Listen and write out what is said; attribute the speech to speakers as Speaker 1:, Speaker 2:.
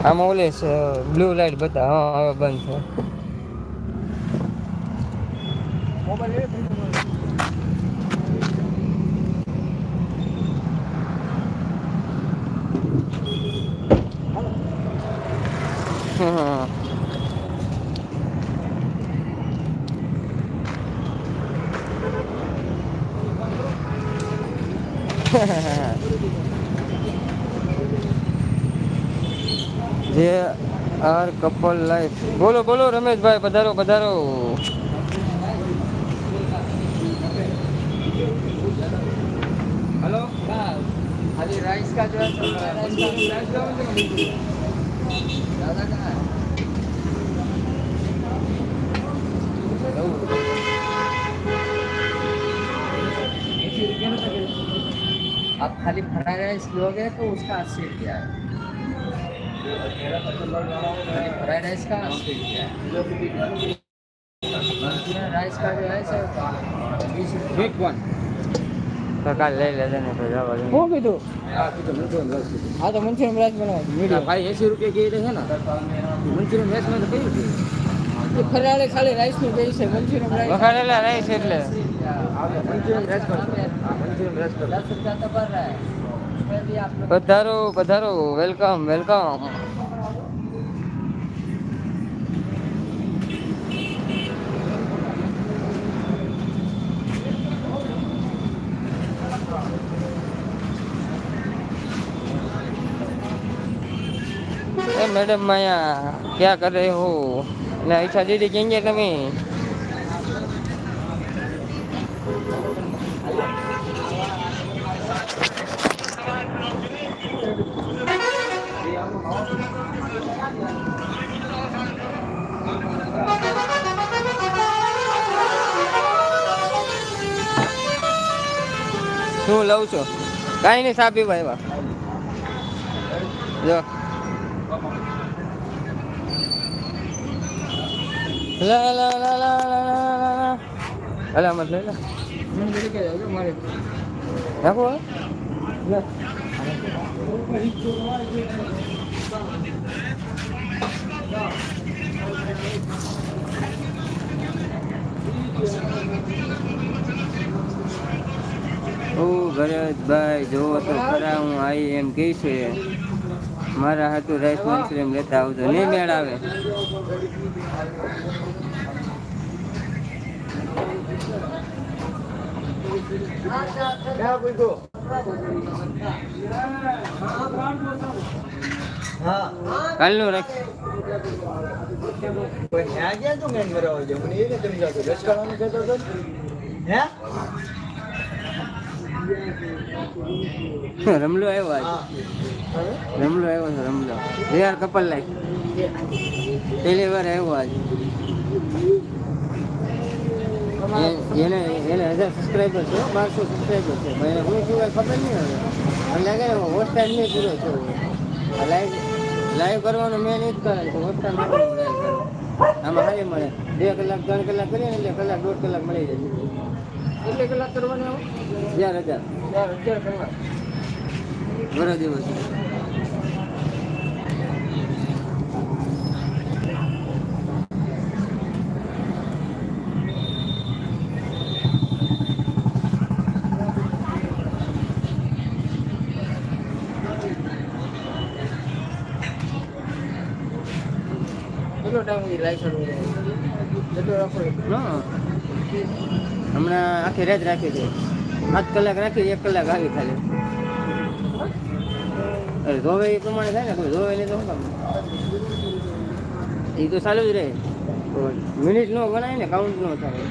Speaker 1: આમાં ઓલે blue light બતા હા હવે બંધ છે. હા. જે આર કપલ લાઈફ બોલો બોલો રમેશભાઈ પધારો પધારો. હલો ખાલી રાઈસ કા જો आप खाली फ्राइड राइस लोगे तो उसका 80 रुपया है। खाली फ्राइड राइस का 80 रुपया है। मंचूरियन राइस का जो है सर 20 रुपया। તો કાલ લઈ લેજે ને ભાઈ જવા દે. શું કીધું? હા તો મંચુરિયન રાઈસ બનાવો મીડિયમ. ભાઈ 80 રૂપિયા કે છે ને મંચુરિયન રાઈસ માં તો કયું છે? એ ફરાળે ખાલી રાઈસ નું કહે છે મંચુરિયન રાઈસ. વખાડેલા રાઈસ એટલે મંચુરિયન રાઈસ કરો. મંચુરિયન રાઈસ કરો. 10 रुपया तो भर रहा है। उसमें भी आप पधारो पधारो वेलकम वेलकम. मैडम माया क्या कर रहे हो ना ऐसा दीदी कहेंगे તમે શું લઉં છો કાઈ નહીં સાપી ભાઈ વા જો લા લા લા લા લા અલા મત લે મને કે જાવ મારે રાખો લે ઓ ભરતભાઈ જોવો તો ખરા હું આઈ એમ કહી છે મારા હાથું રાઈસ મંચુરિયન લેતા આવજો નહીં મેળ આવે. કાલનું રાખ રમલો આવ્યો આજ રમલો આવ્યો છે રમલો યાર કપલ લાઈક પહેલી વાર આવ્યો આજ એને 1000 સબસ્ક્રાઈબર છે 1200 સબસ્ક્રાઈબર છે મને કોઈ શું ખબર નહીં હવે મને લાગે વોચ ટાઈમ નહીં પૂરો થયો લાઈવ કરવાનું મેં નહીં જ કરે તો વોચ ટાઈમ આમાં ખાલી મળે 2 કલાક 3 કલાક કરીએ ને એટલે કલાક 1.5 કલાક મળી જાય એટલે કલાક કરવાનું 1000 કલાક બરો દિવસ કેટલો ટાઈમ લાઈસન્સ કેટલો રાખો હમણાં આખી રાત રાખી છે 7 કલાક રાખી 1 કલાક આવી ખાલી અરે ધોવે એ પ્રમાણે થાય ને કોઈ ધોવે નહીં તો શું કામ એ તો ચાલુ જ રહે મિનિટ નો ગણાય ને કાઉન્ટ નો થાય